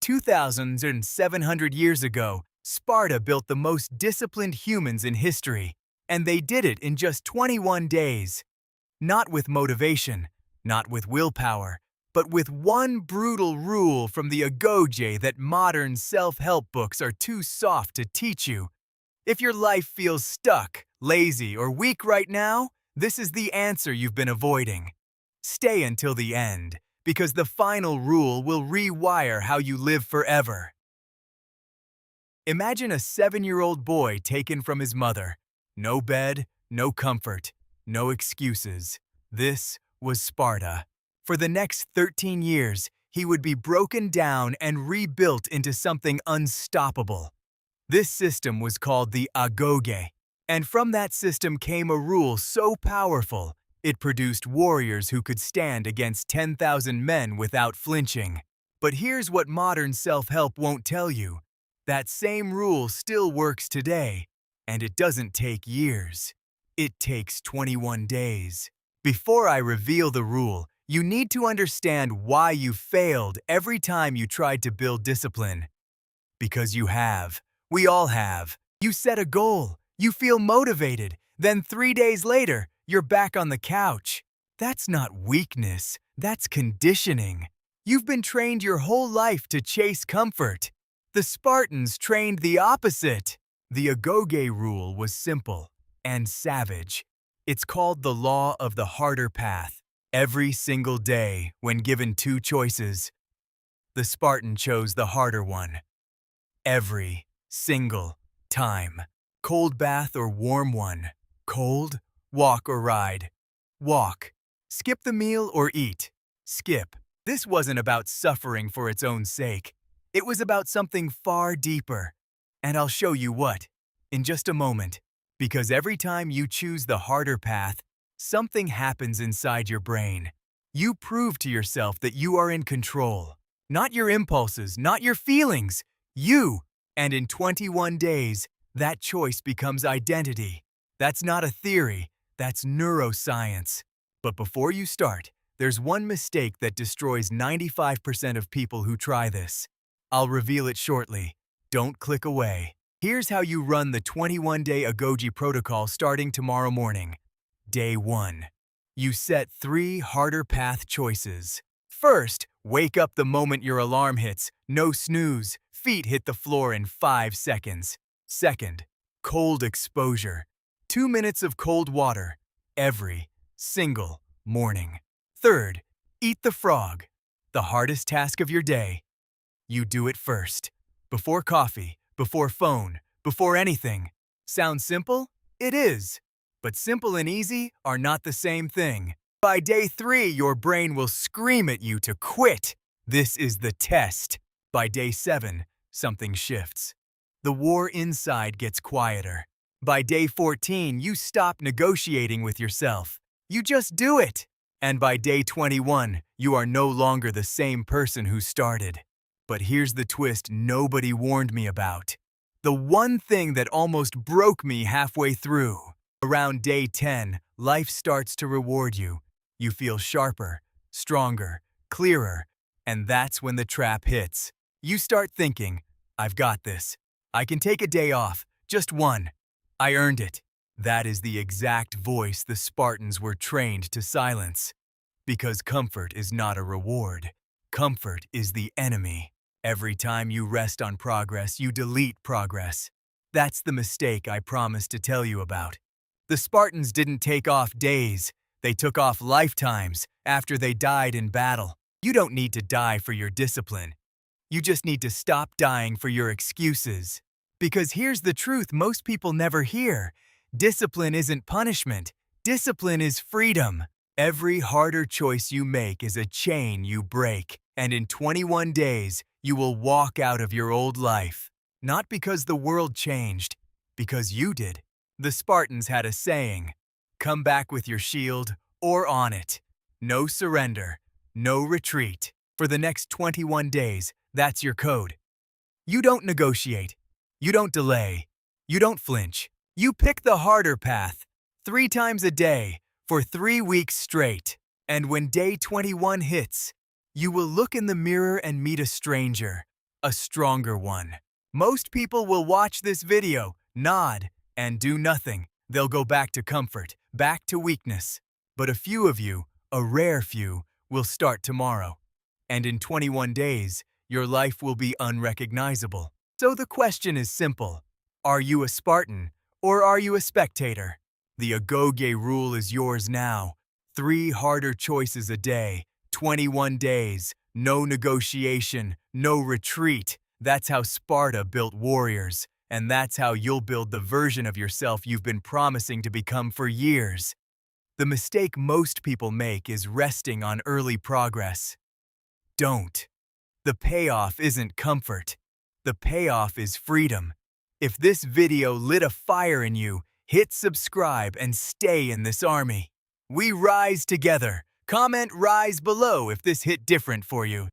2,700 years ago, Sparta built the most disciplined humans in history, and they did it in just 21 days. Not with motivation, not with willpower, but with one brutal rule from the Agoge that modern self-help books are too soft to teach you. If your life feels stuck, lazy, or weak right now, this is the answer you've been avoiding. Stay until the end, because the final rule will rewire how you live forever. Imagine a 7-year-old boy taken from his mother. No bed, no comfort, no excuses. This was Sparta. For the next 13 years, he would be broken down and rebuilt into something unstoppable. This system was called the Agoge, and from that system came a rule so powerful, it produced warriors who could stand against 10,000 men without flinching. But here's what modern self-help won't tell you. That same rule still works today, and it doesn't take years. It takes 21 days. Before I reveal the rule, you need to understand why you failed every time you tried to build discipline. Because you have. We all have. You set a goal. You feel motivated. Then 3 days later, you're back on the couch. That's not weakness. That's conditioning. You've been trained your whole life to chase comfort. The Spartans trained the opposite. The Agoge Rule was simple and savage. It's called the law of the harder path. Every single day, when given 2 choices, the Spartan chose the harder one. Every single time. Cold bath or warm one. Cold, walk or ride. Walk. Skip the meal or eat. Skip. This wasn't about suffering for its own sake. It was about something far deeper. And I'll show you what, in just a moment. Because every time you choose the harder path, something happens inside your brain. You prove to yourself that you are in control. Not your impulses, not your feelings. You. And in 21 days, that choice becomes identity. That's not a theory, that's neuroscience. But before you start, there's one mistake that destroys 95% of people who try this. I'll reveal it shortly. Don't click away. Here's how you run the 21-day Agoge protocol starting tomorrow morning. Day 1. You set 3 harder path choices. First, wake up the moment your alarm hits. No snooze. Feet hit the floor in 5 seconds. Second, cold exposure. 2 minutes of cold water every single morning. Third, eat the frog. The hardest task of your day. You do it first. Before coffee, before phone, before anything. Sounds simple? It is. But simple and easy are not the same thing. By day 3, your brain will scream at you to quit. This is the test. By day 7, something shifts. The war inside gets quieter. By day 14, you stop negotiating with yourself. You just do it. And by day 21, you are no longer the same person who started. But here's the twist nobody warned me about. The one thing that almost broke me halfway through. Around day 10, life starts to reward you. You feel sharper, stronger, clearer, and that's when the trap hits. You start thinking, I've got this. I can take a day off, just one. I earned it. That is the exact voice the Spartans were trained to silence. Because comfort is not a reward. Comfort is the enemy. Every time you rest on progress, you delete progress. That's the mistake I promised to tell you about. The Spartans didn't take off days. They took off lifetimes after they died in battle. You don't need to die for your discipline. You just need to stop dying for your excuses. Because here's the truth most people never hear. Discipline isn't punishment. Discipline is freedom. Every harder choice you make is a chain you break. And in 21 days, you will walk out of your old life. Not because the world changed, because you did. The Spartans had a saying, come back with your shield or on it. No surrender, no retreat. For the next 21 days, that's your code. You don't negotiate. You don't delay. You don't flinch. You pick the harder path 3 times a day for 3 weeks straight. And when day 21 hits, you will look in the mirror and meet a stranger, a stronger one. Most people will watch this video, nod, and do nothing. They'll go back to comfort, back to weakness. But a few of you, a rare few, will start tomorrow. And in 21 days, your life will be unrecognizable. So the question is simple. Are you a Spartan or are you a spectator? The Agoge Rule is yours now. 3 harder choices a day, 21 days, no negotiation, no retreat. That's how Sparta built warriors, and that's how you'll build the version of yourself you've been promising to become for years. The mistake most people make is resting on early progress. Don't. The payoff isn't comfort. The payoff is freedom. If this video lit a fire in you, hit subscribe and stay in this army. We rise together. Comment rise below if this hit different for you.